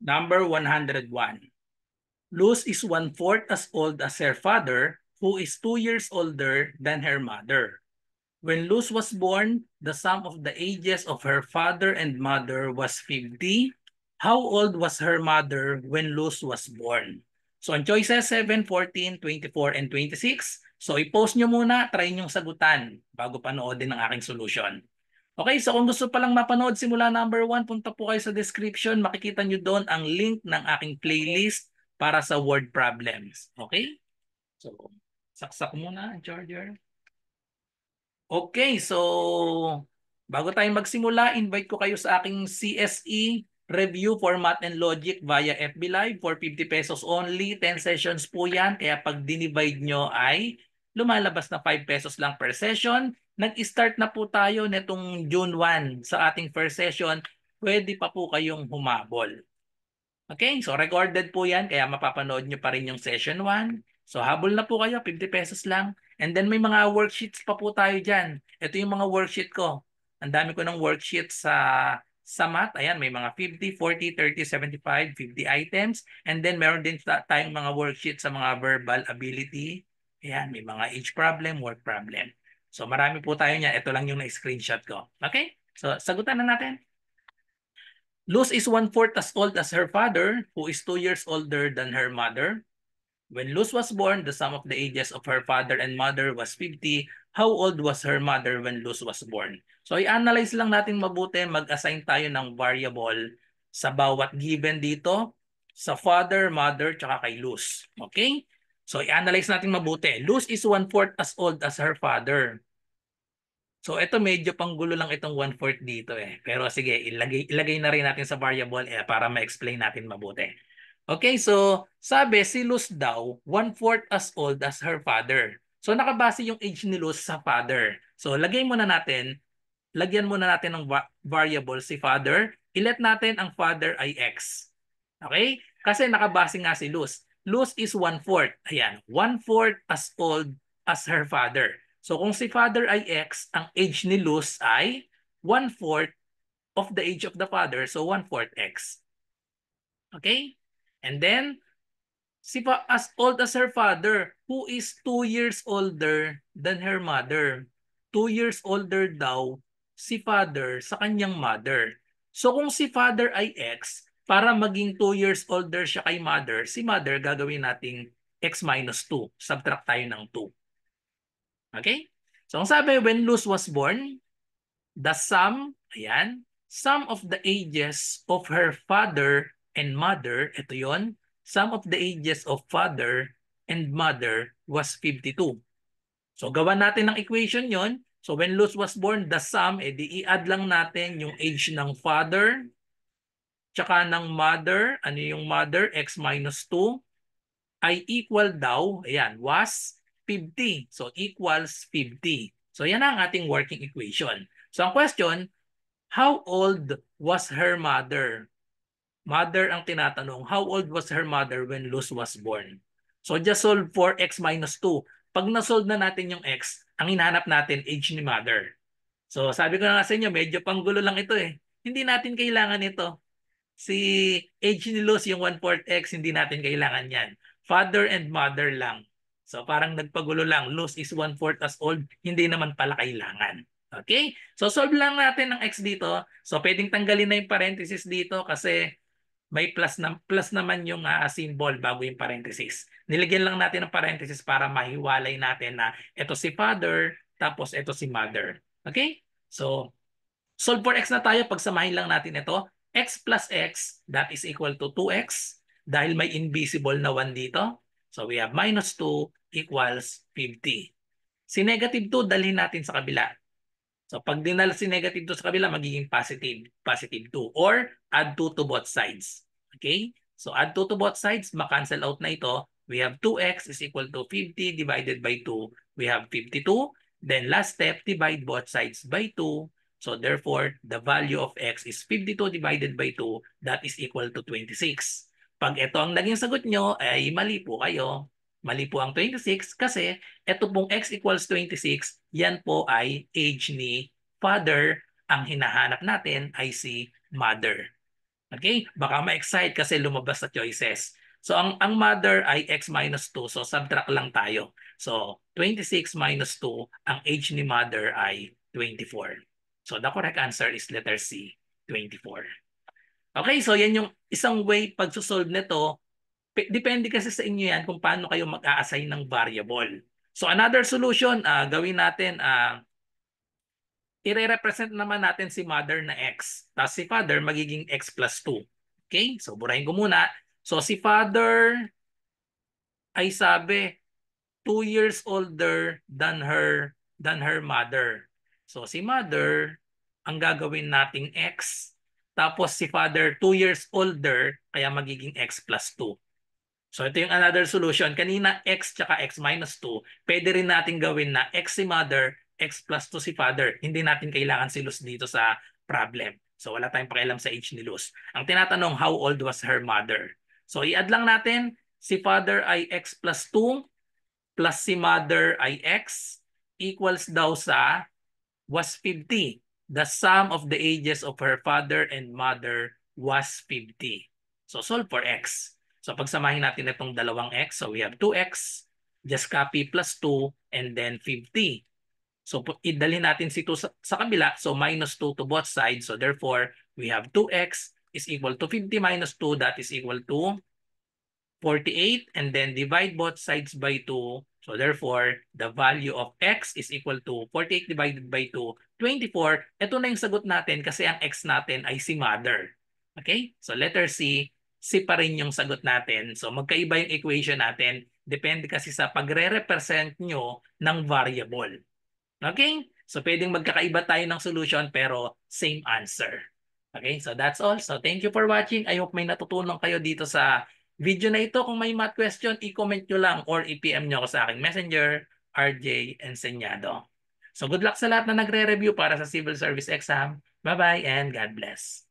Number 101. Luz is 1/4 as old as her father, who is 2 years older than her mother. When Luz was born, the sum of the ages of her father and mother was 50. How old was her mother when Luz was born? So ang choices 7, 14, 24, and 26. So i-post nyo muna, try nyong sagutan bago panoodin ang aking solution. Okay, so kung gusto palang mapanood simula number 1, punta po kayo sa description. Makikita nyo doon ang link ng aking playlist para sa word problems. Okay? So, saksak muna ang charger. Okay, so bago tayo magsimula, invite ko kayo sa aking CSE review for Math and Logic via FB Live for 50 pesos only. 10 sessions po yan. Kaya pag dinivide nyo ay lumalabas na 5 pesos lang per session. Nag-start na po tayo netong June 1 sa ating first session. Pwede pa po kayong humabol. Okay, so recorded po yan. Kaya mapapanood nyo pa rin yung session 1. So habol na po kayo, 50 pesos lang. And then may mga worksheets pa po tayo dyan. Ito yung mga worksheet ko. Ang dami ko ng worksheets sa math. Ayan, may mga 50, 40, 30, 75, 50 items. And then meron din tayong mga worksheets sa mga verbal ability. Ayan, may mga age problem, work problem. So marami po tayo niyan. Ito lang yung na-screenshot ko. Okay? So sagutan na natin. Luz is 1/4 as old as her father, who is 2 years older than her mother. When Luz was born, the sum of the ages of her father and mother was 50. How old was her mother when Luz was born? So i-analyze lang natin mabuti, mag-assign tayo ng variable sa bawat given dito, sa father, mother, tsaka kay Luz. Okay? So i-analyze natin mabuti. Luz is 1/4 as old as her father. So ito medyo panggulo lang itong 1/4 dito eh. Pero sige, ilagay na rin natin sa variable para ma-explain natin mabuti. Okay, so sabi si Luz daw 1/4 as old as her father. So nakabase yung age ni Luz sa father. So lagyan muna natin ng variable si father. Ilet natin ang father ay x. Okay? Kasi nakabase nga si Luz. Luz is 1/4. Ayan, 1/4 as old as her father. So kung si father ay x, ang age ni Luz ay 1/4 of the age of the father. So 1/4 x. Okay? And then, as old as her father, who is 2 years older than her mother. 2 years older daw si father sa kanyang mother. So kung si father ay x, para maging 2 years older siya kay mother, si mother gagawin nating x minus 2. Subtract tayo ng 2. Okay? So ang sabi, when Luz was born, the sum, ayan, sum of the ages of her father and mother, ito yon, sum of the ages of father and mother was 52. So gawa natin ng equation yon. So when Luz was born, the sum, di i-add lang natin yung age ng father tsaka ng mother. Ano yung mother? X minus 2 ay equal daw, ayan, was 50. So equals 50. So yan ang ating working equation. So ang question, how old was her mother? Mother ang tinatanong. How old was her mother when Luz was born? So just solve for x minus 2. Pag na-solve na natin yung x, ang hinahanap natin age ni mother. So sabi ko na nga sa inyo, medyo panggulo lang ito eh. Hindi natin kailangan ito. Si age ni Luz yung 1/4 x, hindi natin kailangan yan. Father and mother lang. So parang nagpagulo lang. Luz is 1/4 as old, hindi naman pala kailangan. Okay? So solve lang natin ng x dito. So pwedeng tanggalin na yung parenthesis dito kasi may plus naman yung symbol bago yung parenthesis. Nilagyan lang natin ng parenthesis para mahiwalay natin na ito si father tapos ito si mother. Okay? So solve for x na tayo. Pagsamahin lang natin ito. X plus x, that is equal to 2x. Dahil may invisible na 1 dito. So we have minus 2 equals 50. Si negative 2, dalhin natin sa kabila. So pag dinala si negative 2 sa kabila, magiging positive 2. Or add 2 to both sides. Okay? So add 2 to both sides, makancel out na ito. We have 2x is equal to 50 divided by 2. We have 52. Then last step, divide both sides by 2. So therefore, the value of x is 52 divided by 2. That is equal to 26. Pag ito ang naging sagot nyo, ay mali po kayo. Mali po ang 26 kasi ito pong x equals 26, yan po ay age ni father. Ang hinahanap natin ay si mother. Okay? Baka ma-excite kasi lumabas sa choices. So ang mother ay x minus 2. So subtract lang tayo. So 26 minus 2, ang age ni mother ay 24. So the correct answer is letter C, 24. Okay, so yan yung isang way pagsusolve nito. Depende kasi sa inyo yan kung paano kayo mag-a-assign ng variable. So another solution, gawin natin, i-represent naman natin si mother na x. Tapos si father magiging x plus 2. Okay? So burahin ko muna. So si father ay sabi 2 years older than her mother. So si mother ang gagawin nating x. Tapos si father 2 years older kaya magiging x plus 2. So ito yung another solution. Kanina x tsaka x minus 2. Pwede rin natin gawin na x si mother, x plus 2 si father. Hindi natin kailangan si Luz dito sa problem. So wala tayong pakialam sa age ni Luz. Ang tinatanong, how old was her mother? So i-add lang natin, si father ay x plus 2 plus si mother ay x equals daw sa was 50. The sum of the ages of her father and mother was 50. So solve for x. So pagsamahin natin itong dalawang x, so we have 2x, just copy plus 2, and then 50. So idalhin natin si 2 sa kabila, so minus 2 to both sides. So therefore, we have 2x is equal to 50 minus 2, that is equal to 48, and then divide both sides by 2. So therefore, the value of x is equal to 48 divided by 2, 24. Ito na yung sagot natin kasi ang x natin ay si mother. Okay? So letter C, C pa rin yung sagot natin. So magkaiba yung equation natin. Depende kasi sa pagre-represent nyo ng variable. Okay? So pwedeng magkakaiba tayo ng solution pero same answer. Okay? So that's all. So thank you for watching. I hope may natutunan kayo dito sa video na ito. Kung may math question, i-comment nyo lang or i-PM nyo ako sa aking messenger, RJ Enseñado. So good luck sa lahat na nagre-review para sa civil service exam. Bye-bye and God bless.